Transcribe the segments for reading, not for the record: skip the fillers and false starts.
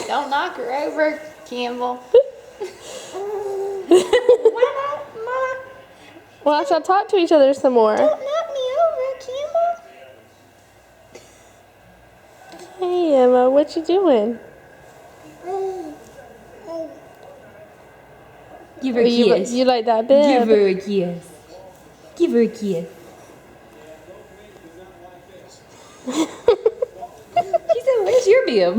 Don't knock her over, Campbell. Mama, Watch, I'll talk to each other some more. don't knock me over, Campbell. Hey, Emma, what you doing? Give her Oh, a kiss. you like that Give bib? her a kiss. Give her a kiss. She said, "Where's your bib?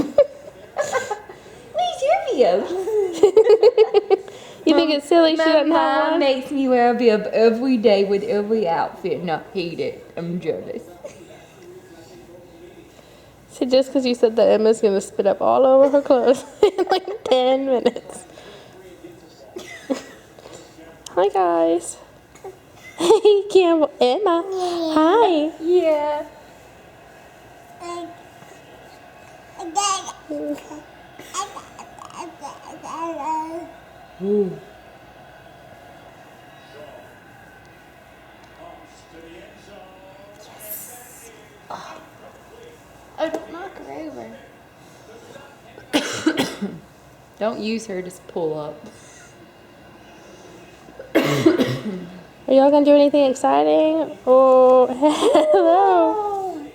Where's your bib?" You think it's silly she My doesn't have mom one? makes me wear a bib every day with every outfit, and I hate it. I'm jealous. See, just because you said that Emma's going to spit up all over her clothes in like 10 minutes. Hi, guys. Hey, Campbell. Emma. Hi. Yeah. Ooh. Yes. Oh, don't knock her over. Don't use her to pull up. Are y'all going to do anything exciting? Oh, hello.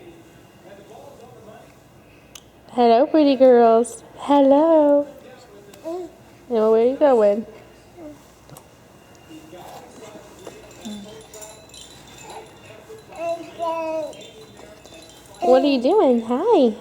Hello, pretty girls. Hello. Emma, where are you going? What are you doing? Hi.